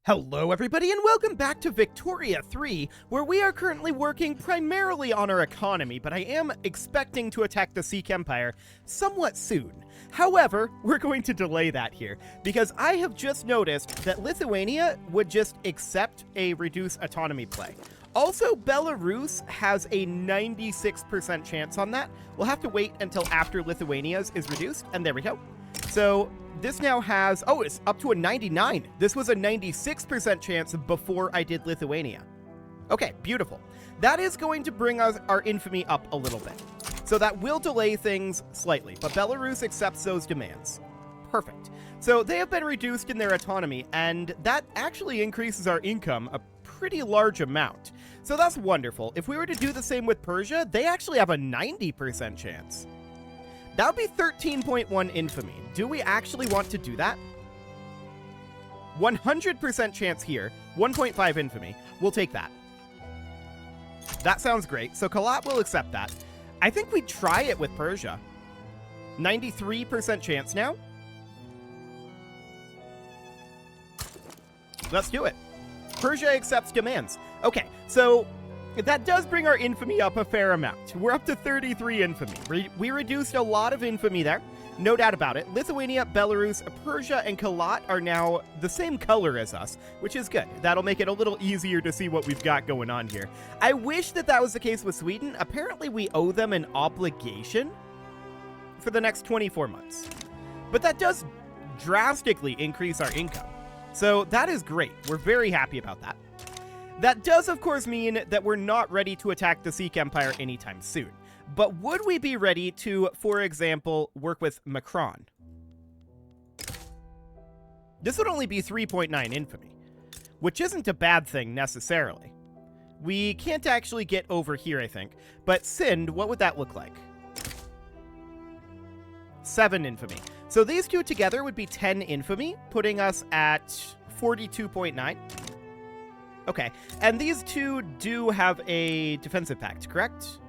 Hello everybody and welcome back to Victoria 3, where we are currently working primarily on our economy, but I am expecting to attack the Sikh Empire somewhat soon. However, we're going to delay that here, because I have just noticed that Lithuania would just accept a reduced autonomy play. Also, Belarus has a 96% chance on that. We'll have to wait until after Lithuania's is reduced, and there we go. So this now has, oh, it's up to a 99. This was a 96% chance before I did Lithuania. Okay, beautiful. That is going to bring us our infamy up a little bit. So that will delay things slightly, but Belarus accepts those demands. Perfect. So they have been reduced in their autonomy, and that actually increases our income a pretty large amount. So that's wonderful. If we were to do the same with Persia, they actually have a 90% chance. That would be 13.1 infamy. Do we actually want to do that? 100% chance here, 1.5 infamy. We'll take that. That sounds great. So Kalat will accept that. I think we try it with Persia. 93% chance now. Let's do it. Persia accepts demands. Okay, so that does bring our infamy up a fair amount. We're up to 33 infamy. We reduced a lot of infamy there. No doubt about it. Lithuania, Belarus, Persia, and Kalat are now the same color as us, which is good. That'll make it a little easier to see what we've got going on here. I wish that that was the case with Sweden. Apparently, we owe them an obligation for the next 24 months. But that does drastically increase our income. So that is great. We're very happy about that. That does, of course, mean that we're not ready to attack the Sikh Empire anytime soon. But would we be ready to, for example, work with Macron? This would only be 3.9 infamy, which isn't a bad thing necessarily. We can't actually get over here, I think. But Sind, what would that look like? 7 infamy. So these two together would be 10 infamy, putting us at 42.9. Okay, and these two do have a defensive pact, correct?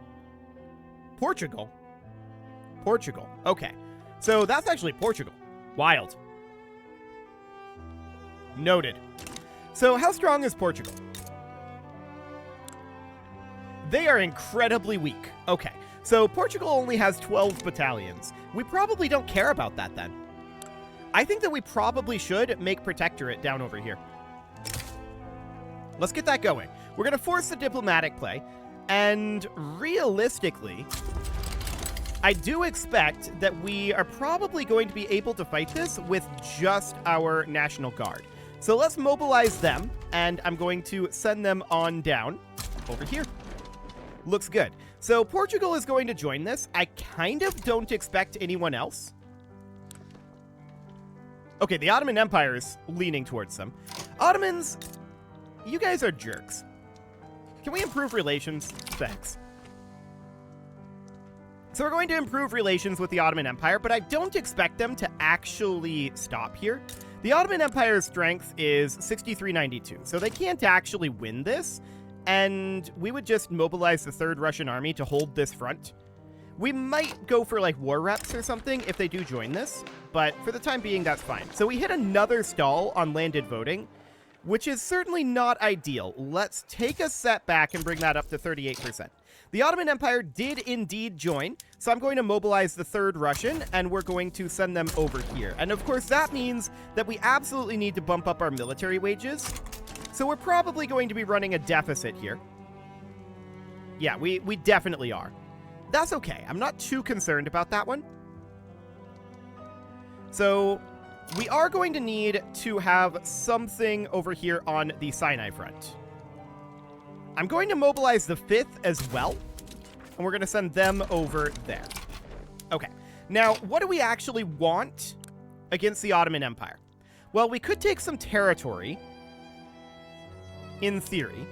Portugal. Okay, so that's actually Portugal. Wild. Noted. So how strong is Portugal? They are incredibly weak. Okay, so Portugal only has 12 battalions. We probably don't care about that then. I think that we probably should make Protectorate down over here. Let's get that going. We're going to force the diplomatic play, and realistically, I do expect that we are probably going to be able to fight this with just our National Guard. So let's mobilize them, and I'm going to send them on down over here. Looks good. So Portugal is going to join this. I kind of don't expect anyone else. Okay, the Ottoman Empire is leaning towards them. Ottomans, you guys are jerks. Can we improve relations? Thanks. So we're going to improve relations with the Ottoman Empire, but I don't expect them to actually stop here. The Ottoman Empire's strength is 6392, so they can't actually win this, and we would just mobilize the Third Russian Army to hold this front. We might go for, like, war reps or something if they do join this, but for the time being, that's fine. So we hit another stall on landed voting, which is certainly not ideal. Let's take a step back and bring that up to 38%. The Ottoman Empire did indeed join, so I'm going to mobilize the Third Russian, and we're going to send them over here. And of course, that means that we absolutely need to bump up our military wages, so we're probably going to be running a deficit here. Yeah, we definitely are. That's okay. I'm not too concerned about that one. So we are going to need to have something over here on the Sinai front. I'm going to mobilize the 5th as well, and we're going to send them over there. Okay, now what do we actually want against the Ottoman Empire? Well, we could take some territory, in theory.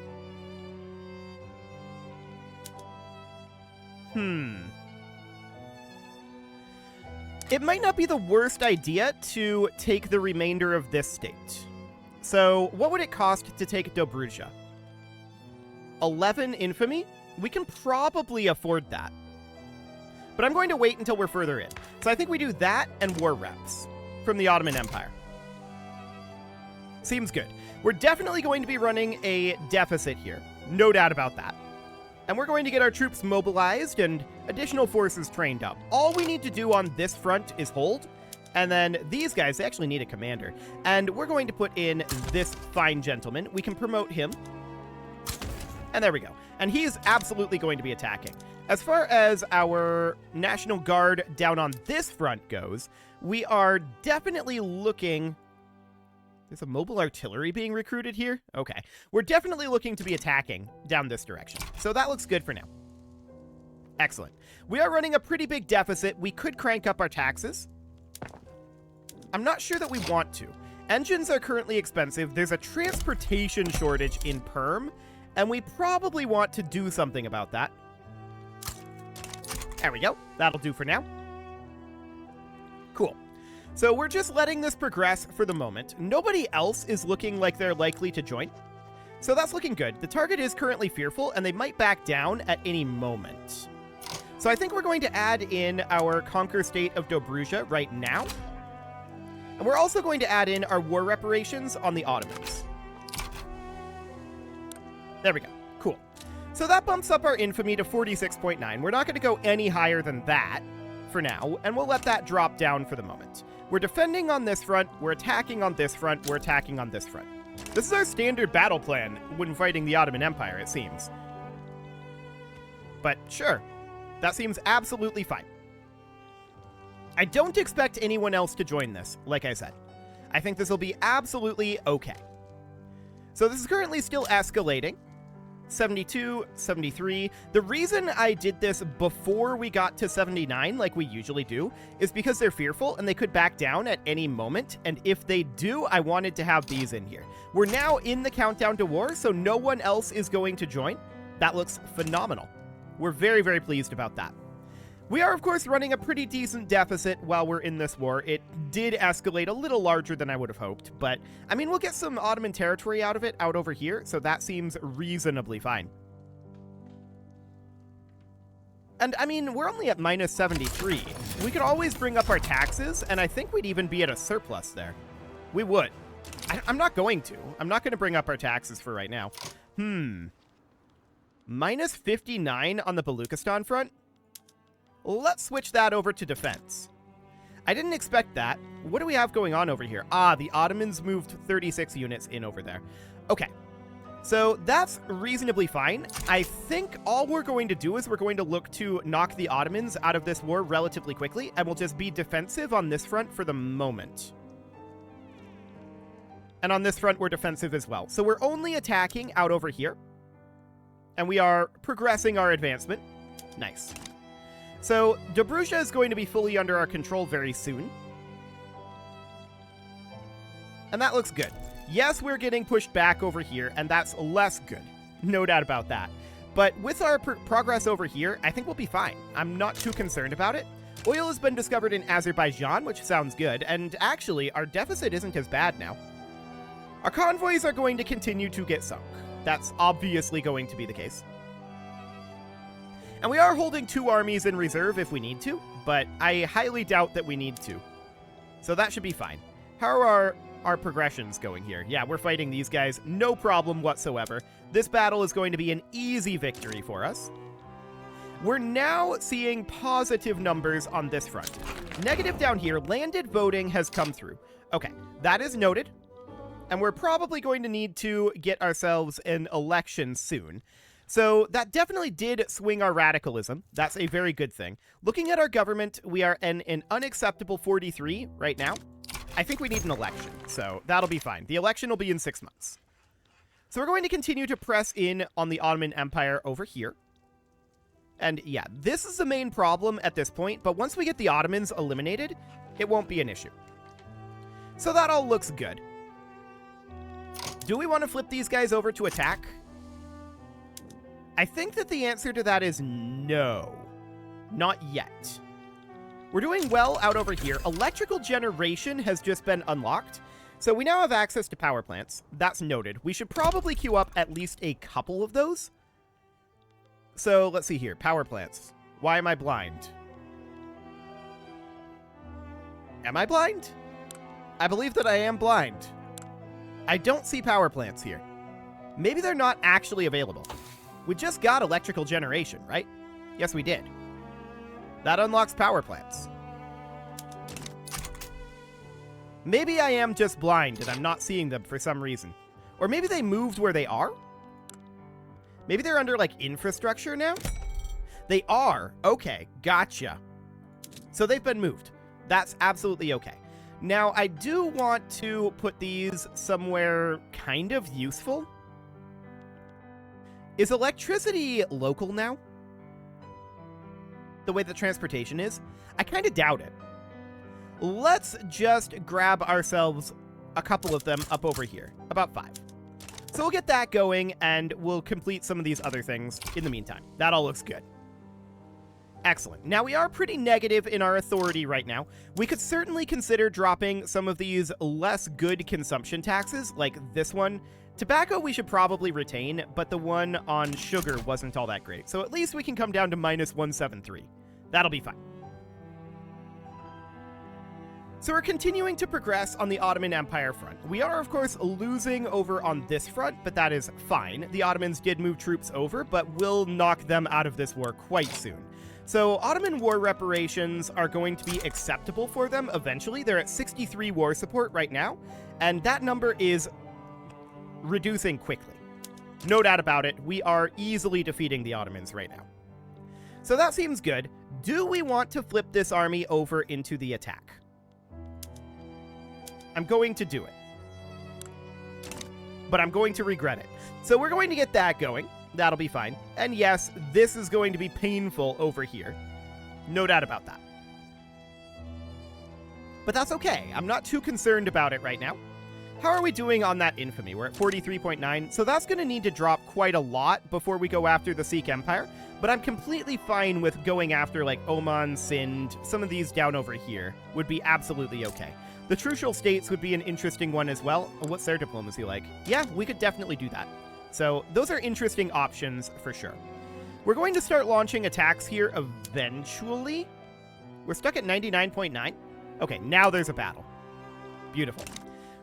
It might not be the worst idea to take the remainder of this state. So what would it cost to take Dobruja? 11 infamy? We can probably afford that. But I'm going to wait until we're further in. So I think we do that and war reps from the Ottoman Empire. Seems good. We're definitely going to be running a deficit here. No doubt about that. And we're going to get our troops mobilized and additional forces trained up. All we need to do on this front is hold. And then these guys, they actually need a commander. And we're going to put in this fine gentleman. We can promote him. And there we go. And he's absolutely going to be attacking. As far as our National Guard down on this front goes, we are definitely looking... There's a mobile artillery being recruited here? Okay. We're definitely looking to be attacking down this direction. So that looks good for now. Excellent. We are running a pretty big deficit. We could crank up our taxes. I'm not sure that we want to. Engines are currently expensive. There's a transportation shortage in Perm, and we probably want to do something about that. There we go. That'll do for now. Cool. So we're just letting this progress for the moment. Nobody else is looking like they're likely to join. So that's looking good. The target is currently fearful, and they might back down at any moment. So I think we're going to add in our Conquer State of Dobruja right now. And we're also going to add in our war reparations on the Ottomans. There we go. Cool. So that bumps up our infamy to 46.9. We're not going to go any higher than that for now, and we'll let that drop down for the moment. We're defending on this front, we're attacking on this front, we're attacking on this front. This is our standard battle plan when fighting the Ottoman Empire, it seems. But sure, that seems absolutely fine. I don't expect anyone else to join this, like I said. I think this will be absolutely okay. So this is currently still escalating. 72, 73. The reason I did this before we got to 79, like we usually do, is because they're fearful and they could back down at any moment. And if they do, I wanted to have these in here. We're now in the countdown to war, so no one else is going to join. That looks phenomenal. We're very, very pleased about that. We are, of course, running a pretty decent deficit while we're in this war. It did escalate a little larger than I would have hoped, but, I mean, we'll get some Ottoman territory out of it out over here, so that seems reasonably fine. And, I mean, we're only at minus 73. We could always bring up our taxes, and I think we'd even be at a surplus there. We would. I'm not going to. I'm not going to bring up our taxes for right now. Minus 59 on the Baluchistan front? Let's switch that over to defense. I didn't expect that. What do we have going on over here? Ah, the Ottomans moved 36 units in over there. Okay. So that's reasonably fine. I think all we're going to do is we're going to look to knock the Ottomans out of this war relatively quickly, and we'll just be defensive on this front for the moment. And on this front, we're defensive as well. So we're only attacking out over here. And we are progressing our advancement. Nice. So, Dobruja is going to be fully under our control very soon. And that looks good. Yes, we're getting pushed back over here, and that's less good. No doubt about that. But with our progress over here, I think we'll be fine. I'm not too concerned about it. Oil has been discovered in Azerbaijan, which sounds good, and actually, our deficit isn't as bad now. Our convoys are going to continue to get sunk. That's obviously going to be the case. And we are holding 2 armies in reserve if we need to, but I highly doubt that we need to. So that should be fine. How are our progressions going here? Yeah, we're fighting these guys, no problem whatsoever. This battle is going to be an easy victory for us. We're now seeing positive numbers on this front. Negative down here, landed voting has come through. Okay, that is noted. And we're probably going to need to get ourselves an election soon. So that definitely did swing our radicalism. That's a very good thing. Looking at our government, we are in an unacceptable 43 right now. I think we need an election, so that'll be fine. The election will be in 6 months. So we're going to continue to press in on the Ottoman Empire over here. And yeah, this is the main problem at this point, but once we get the Ottomans eliminated, it won't be an issue. So that all looks good. Do we want to flip these guys over to attack? I think that the answer to that is no. Not yet. We're doing well out over here. Electrical generation has just been unlocked. So we now have access to power plants. That's noted. We should probably queue up at least a couple of those. So let's see here. Power plants. Why am I blind? Am I blind? I believe that I am blind. I don't see power plants here. Maybe they're not actually available. We just got electrical generation, right? Yes, we did. That unlocks power plants. Maybe I am just blind and I'm not seeing them for some reason. Or maybe they moved where they are? Maybe they're under, like, infrastructure now? They are. Okay, gotcha. So they've been moved. That's absolutely okay. Now, I do want to put these somewhere kind of useful. Is electricity local now? The way that transportation is? I kind of doubt it. Let's just grab ourselves a couple of them up over here. About 5. So we'll get that going, and we'll complete some of these other things in the meantime. That all looks good. Excellent. Now, we are pretty negative in our authority right now. We could certainly consider dropping some of these less good consumption taxes, like this one. Tobacco we should probably retain, but the one on sugar wasn't all that great. So at least we can come down to -173. That'll be fine. So we're continuing to progress on the Ottoman Empire front. We are, of course, losing over on this front, but that is fine. The Ottomans did move troops over, but we'll knock them out of this war quite soon. So Ottoman war reparations are going to be acceptable for them eventually. They're at 63 war support right now, and that number is reducing quickly. No doubt about it, we are easily defeating the Ottomans right now. So that seems good. Do we want to flip this army over into the attack? I'm going to do it. But I'm going to regret it. So we're going to get that going. That'll be fine. And yes, this is going to be painful over here. No doubt about that. But that's okay. I'm not too concerned about it right now. How are we doing on that infamy? We're at 43.9, so that's going to need to drop quite a lot before we go after the Sikh Empire, but I'm completely fine with going after, like, Oman, Sind, some of these down over here would be absolutely okay. The Trucial States would be an interesting one as well. What's their diplomacy like? Yeah, we could definitely do that. So those are interesting options for sure. We're going to start launching attacks here eventually. We're stuck at 99.9. Okay, now there's a battle. Beautiful.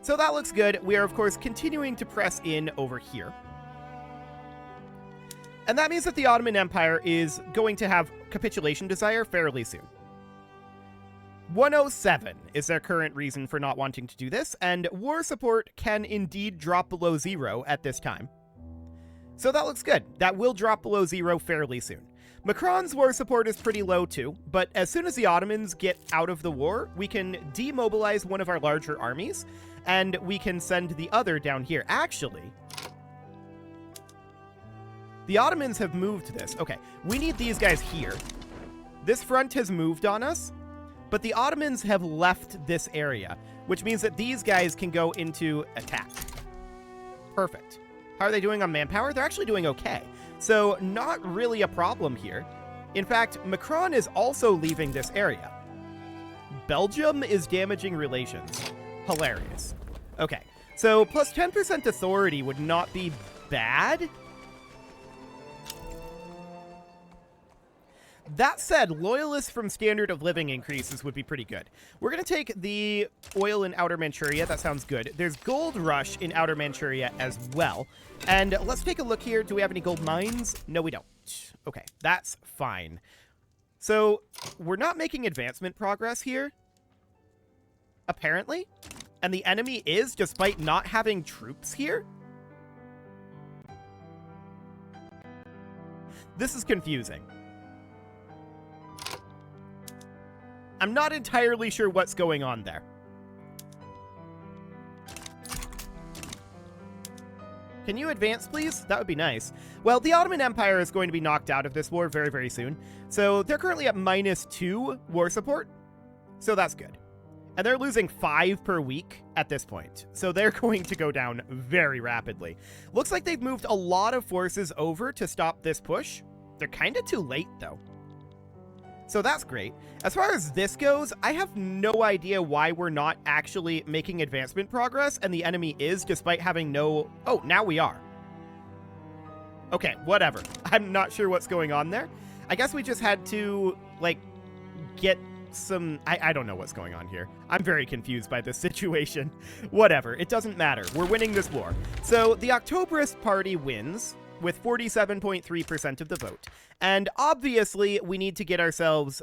So that looks good. We are, of course, continuing to press in over here. And that means that the Ottoman Empire is going to have capitulation desire fairly soon. 107 is their current reason for not wanting to do this, and war support can indeed drop below 0 at this time. So that looks good. That will drop below 0 fairly soon. Macron's war support is pretty low too, but as soon as the Ottomans get out of the war, we can demobilize one of our larger armies, and we can send the other down here. Actually, the Ottomans have moved this. Okay, we need these guys here. This front has moved on us, but the Ottomans have left this area, which means that these guys can go into attack. Perfect. How are they doing on manpower? They're actually doing okay. So not really a problem here. In fact, Macron is also leaving this area. Belgium is damaging relations. Hilarious. Okay, so plus 10% authority would not be bad. That said, loyalists from standard of living increases would be pretty good. We're going to take the oil in Outer Manchuria. That sounds good. There's gold rush in Outer Manchuria as well. And let's take a look here. Do we have any gold mines? No, we don't. Okay, that's fine. So we're not making advancement progress here, apparently. And the enemy is, despite not having troops here. This is confusing. I'm not entirely sure what's going on there. Can you advance, please? That would be nice. Well, the Ottoman Empire is going to be knocked out of this war very, very soon. So they're currently at -2 war support. So that's good. And they're losing 5 per week at this point. So they're going to go down very rapidly. Looks like they've moved a lot of forces over to stop this push. They're kind of too late, though. So that's great. As far as this goes, I have no idea why we're not actually making advancement progress, and the enemy is, despite having no... Oh, now we are. Okay, whatever. I'm not sure what's going on there. I guess we just had to, like, get some... I don't know what's going on here. I'm very confused by this situation. Whatever, it doesn't matter. We're winning this war. So the Octoberist party wins with 47.3% of the vote. And obviously, we need to get ourselves...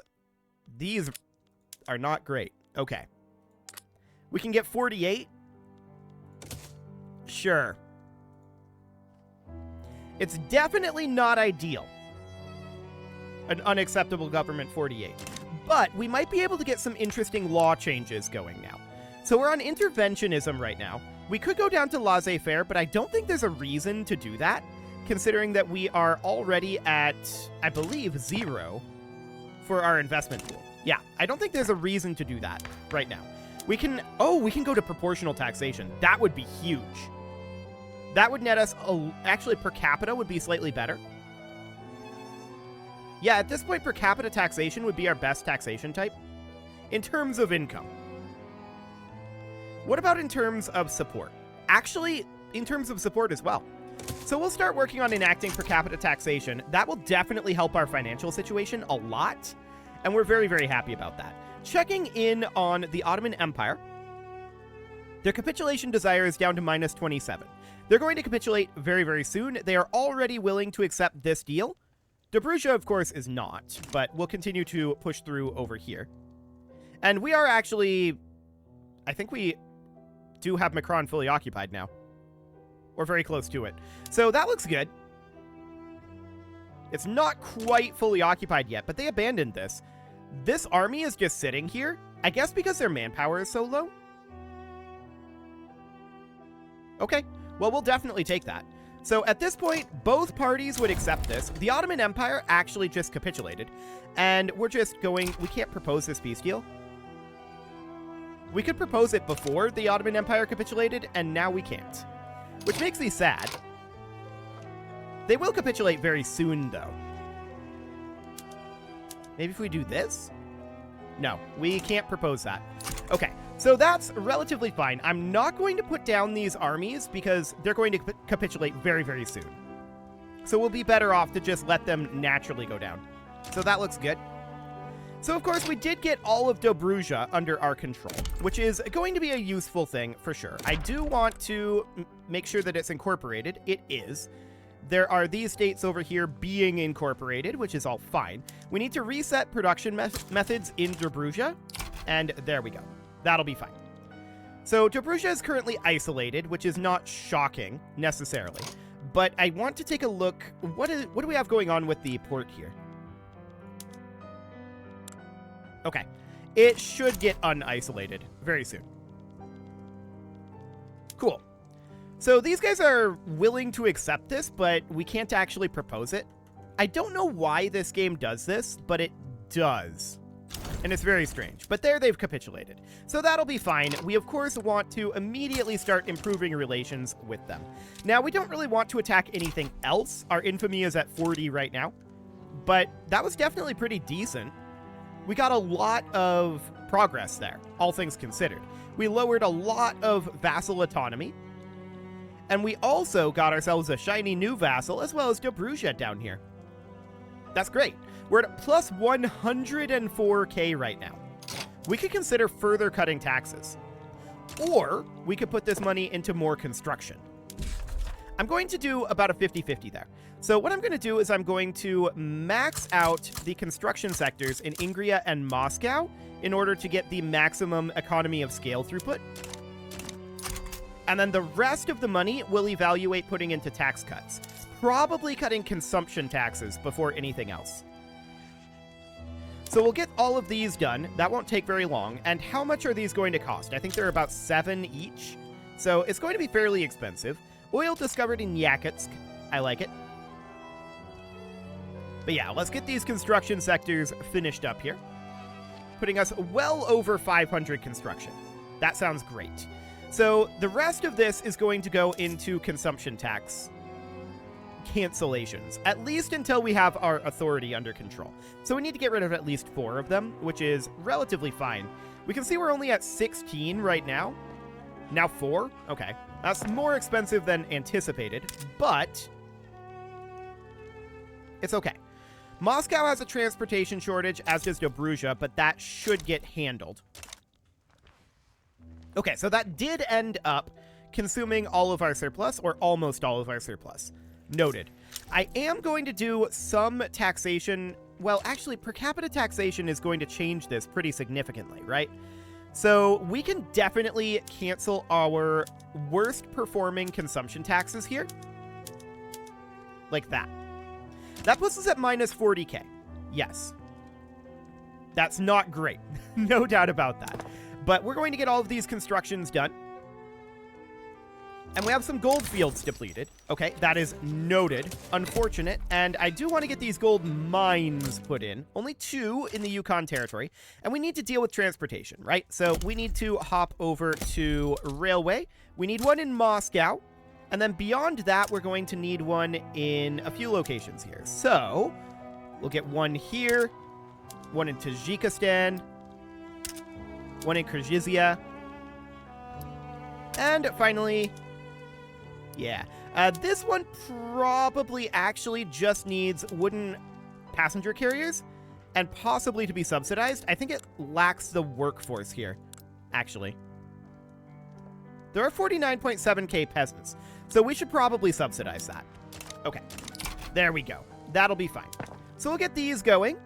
These are not great. Okay. We can get 48. Sure. It's definitely not ideal. An unacceptable government 48. But we might be able to get some interesting law changes going now. So we're on interventionism right now. We could go down to laissez-faire, but I don't think there's a reason to do that, considering that we are already at, I believe, 0 for our investment pool. Yeah, I don't think there's a reason to do that right now. We can go to proportional taxation. That would be huge. That would net us, actually per capita would be slightly better. Yeah, at this point, per capita taxation would be our best taxation type in terms of income. What about in terms of support? Actually, in terms of support as well. So we'll start working on enacting per capita taxation. That will definitely help our financial situation a lot, and we're very, very happy about that. Checking in on the Ottoman Empire. Their capitulation desire is down to -27. They're going to capitulate very, very soon. They are already willing to accept this deal. Dobruja, of course, is not, but we'll continue to push through over here. And we are actually... I think we do have Macron fully occupied now. Or very close to it. So that looks good. It's not quite fully occupied yet, but they abandoned this. This army is just sitting here, I guess because their manpower is so low. Okay, well, we'll definitely take that. So at this point, both parties would accept this. The Ottoman Empire actually just capitulated, and we're just going... We can't propose this peace deal. We could propose it before the Ottoman Empire capitulated, and now we can't. Which makes me sad. They will capitulate very soon, though. Maybe if we do this? No, we can't propose that. Okay, so that's relatively fine. I'm not going to put down these armies because they're going to capitulate very, very soon. So we'll be better off to just let them naturally go down. So that looks good. So, of course, we did get all of Dobruja under our control, which is going to be a useful thing for sure. I do want to make sure that it's incorporated. It is. There are these states over here being incorporated, which is all fine. We need to reset production methods in Dobruja, and there we go. That'll be fine. So Dobruja is currently isolated, which is not shocking, necessarily. But I want to take a look. What do we have going on with the port here? Okay. It should get unisolated very soon. Cool. So these guys are willing to accept this, but we can't actually propose it. I don't know why this game does this, but it does. And it's very strange. But there they've capitulated. So that'll be fine. We, of course, want to immediately start improving relations with them. Now, we don't really want to attack anything else. Our infamy is at 40 right now. But that was definitely pretty decent. We got a lot of progress there, all things considered. We lowered a lot of vassal autonomy. And we also got ourselves a shiny new vassal, as well as Dobruja down here. That's great. We're at plus 104k right now. We could consider further cutting taxes. Or we could put this money into more construction. I'm going to do about a 50-50 there. So what I'm going to do is I'm going to max out the construction sectors in Ingria and Moscow in order to get the maximum economy of scale throughput. And then the rest of the money we'll evaluate putting into tax cuts. Probably cutting consumption taxes before anything else. So we'll get all of these done. That won't take very long. And how much are these going to cost? I think they're about 7 each. So it's going to be fairly expensive. Oil discovered in Yakutsk. I like it. But yeah, let's get these construction sectors finished up here. Putting us well over 500 construction. That sounds great. So the rest of this is going to go into consumption tax cancellations, at least until we have our authority under control. So we need to get rid of at least 4 of them, which is relatively fine. We can see we're only at 16 right now. Now 4? Okay. That's more expensive than anticipated, but it's okay. Moscow has a transportation shortage, as does Dobruja, but that should get handled. Okay, so that did end up consuming all of our surplus, or almost all of our surplus. Noted. I am going to do some taxation. Well, actually, per capita taxation is going to change this pretty significantly, right? So we can definitely cancel our worst performing consumption taxes here. Like that. That puts us at minus 40k. Yes. That's not great. No doubt about that. But we're going to get all of these constructions done. And we have some gold fields depleted. Okay, that is noted. Unfortunate. And I do want to get these gold mines put in. Only 2 in the Yukon territory. And we need to deal with transportation, right? So we need to hop over to railway. We need one in Moscow. And then beyond that, we're going to need one in a few locations here. So we'll get one here, one in Tajikistan, one in Kyrgyzia, and finally, yeah, this one probably actually just needs wooden passenger carriers and possibly to be subsidized. I think it lacks the workforce here, actually. There are 49.7k peasants, so we should probably subsidize that. Okay, there we go. That'll be fine. So we'll get these going.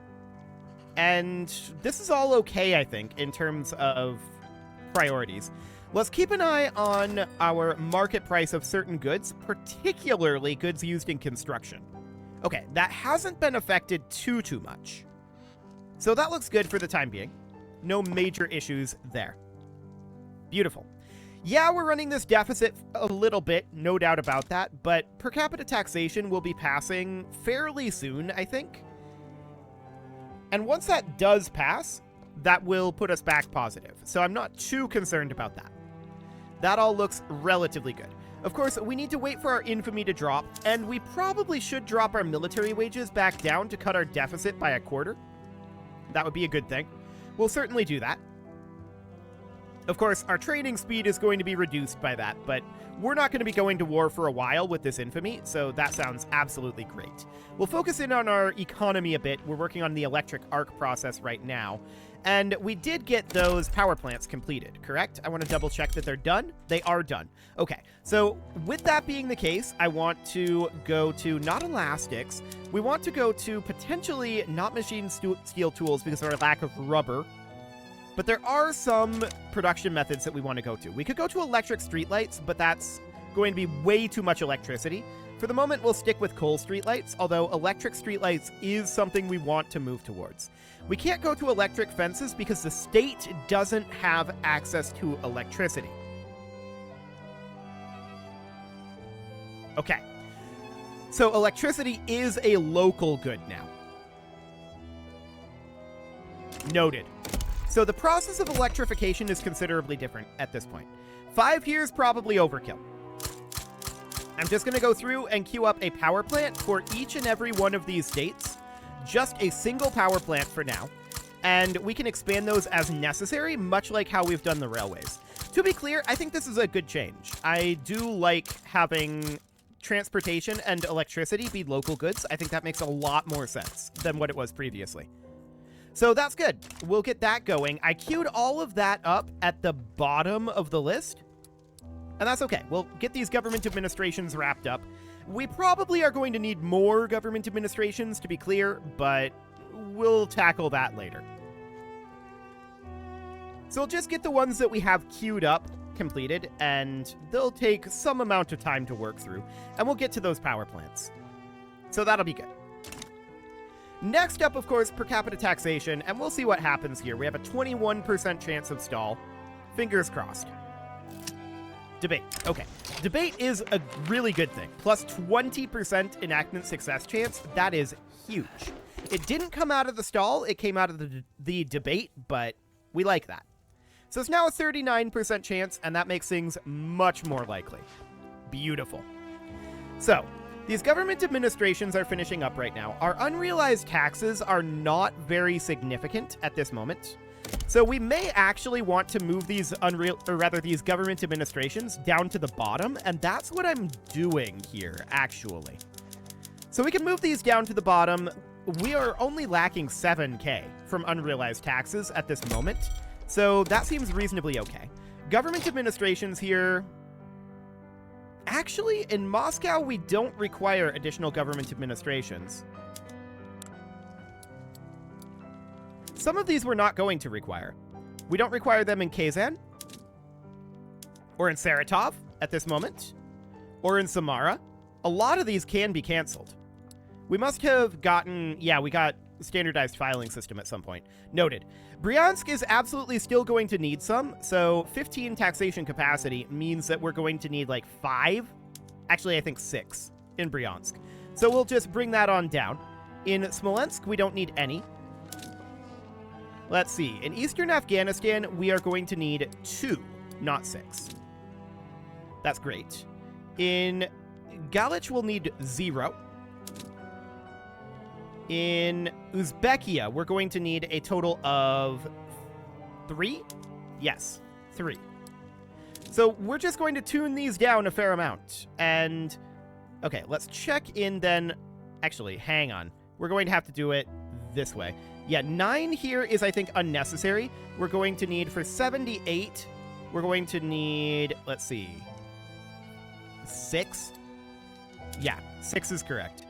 And this is all okay, I think, in terms of priorities. Let's keep an eye on our market price of certain goods, particularly goods used in construction. Okay, that hasn't been affected too much. So that looks good for the time being. No major issues there. Beautiful. Yeah, we're running this deficit a little bit, no doubt about that, but per capita taxation will be passing fairly soon, I think. And once that does pass, that will put us back positive. So I'm not too concerned about that. That all looks relatively good. Of course, we need to wait for our infamy to drop, and we probably should drop our military wages back down to cut our deficit by a quarter. That would be a good thing. We'll certainly do that. Of course, our trading speed is going to be reduced by that, but we're not going to be going to war for a while with this infamy, so that sounds absolutely great. We'll focus in on our economy a bit. We're working on the electric arc process right now, and we did get those power plants completed, correct? I want to double check that they're done. They are done. Okay, so with that being the case, I want to go to not elastics. We want to go to potentially not machine steel tools because of our lack of rubber. But there are some production methods that we want to go to. We could go to electric streetlights, but that's going to be way too much electricity. For the moment, we'll stick with coal streetlights, although electric streetlights is something we want to move towards. We can't go to electric fences because the state doesn't have access to electricity. Okay. So electricity is a local good now. Noted. So the process of electrification is considerably different at this point. 5 years probably overkill. I'm just going to go through and queue up a power plant for each and every one of these states. Just a single power plant for now. And we can expand those as necessary, much like how we've done the railways. To be clear, I think this is a good change. I do like having transportation and electricity be local goods. I think that makes a lot more sense than what it was previously. So that's good. We'll get that going. I queued all of that up at the bottom of the list. And that's okay. We'll get these government administrations wrapped up. We probably are going to need more government administrations, to be clear, but we'll tackle that later. So we'll just get the ones that we have queued up completed, and they'll take some amount of time to work through, and we'll get to those power plants. So that'll be good. Next up, of course, per capita taxation, and we'll see what happens here. We have a 21% chance of stall. Fingers crossed. Debate. Okay. Debate is a really good thing. Plus 20% enactment success chance. That is huge. It didn't come out of the stall. It came out of the debate, but we like that. So it's now a 39% chance, and that makes things much more likely. Beautiful. So, these government administrations are finishing up right now. Our unrealized taxes are not very significant at this moment. So we may actually want to move these these government administrations down to the bottom, and that's what I'm doing here, actually. So we can move these down to the bottom. we are only lacking 7K from unrealized taxes at this moment, so that seems reasonably okay. Government administrations here... Actually, in Moscow, we don't require additional government administrations. Some of these we're not going to require. We don't require them in Kazan, or in Saratov at this moment, or in Samara. A lot of these can be canceled. We must have gotten... Yeah, we got standardized filing system at some point. Noted. Bryansk is absolutely still going to need some, so 15 taxation capacity means that we're going to need like 5, actually I think 6 in Bryansk. So we'll just bring that on down. In Smolensk, we don't need any. Let's see. In Eastern Afghanistan, we are going to need 2, not 6. That's great. In Galich, we'll need 0. In Uzbekia, we're going to need a total of 3? Yes, 3. So we're just going to tune these down a fair amount. And, okay, let's check in then. Actually, hang on. We're going to have to do it this way. Yeah, 9 here is, I think, unnecessary. We're going to need, for 78, we're going to need, let's see, 6? Yeah, 6 is correct.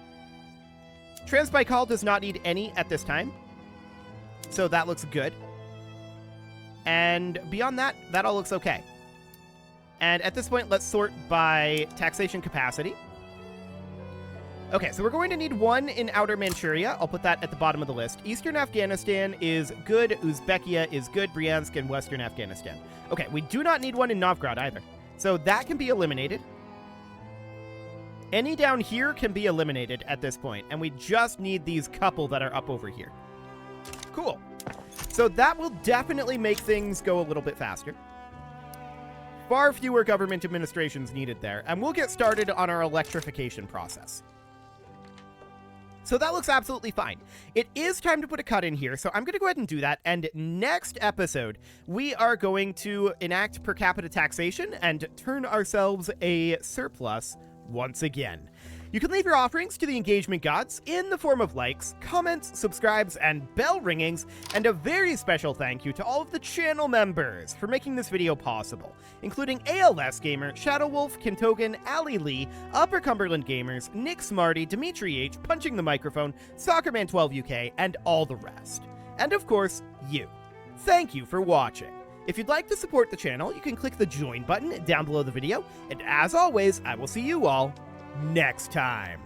Transbaikal does not need any at this time, so that looks good. And beyond that, that all looks okay. And at this point, let's sort by taxation capacity. Okay, so we're going to need 1 in Outer Manchuria. I'll put that at the bottom of the list. Eastern Afghanistan is good. Uzbekia is good. Bryansk and Western Afghanistan. Okay, we do not need 1 in Novgorod either. So that can be eliminated. Any down here can be eliminated at this point, and we just need these couple that are up over here. Cool. So that will definitely make things go a little bit faster. Far fewer government administrations needed there, and we'll get started on our electrification process. So that looks absolutely fine. It is time to put a cut in here, so I'm going to go ahead and do that, and next episode, we are going to enact per capita taxation and turn ourselves a surplus once again. You can leave your offerings to the engagement gods in the form of likes, comments, subscribes, and bell ringings, and a very special thank you to all of the channel members for making this video possible, including ALS Gamer, Shadow Wolf, Kintogan, Ali Lee, Upper Cumberland Gamers, Nick Smarty, Dimitri H, Punching the Microphone, Soccerman12 UK, and all the rest. And of course, you. Thank you for watching. If you'd like to support the channel, you can click the join button down below the video, and as always, I will see you all next time.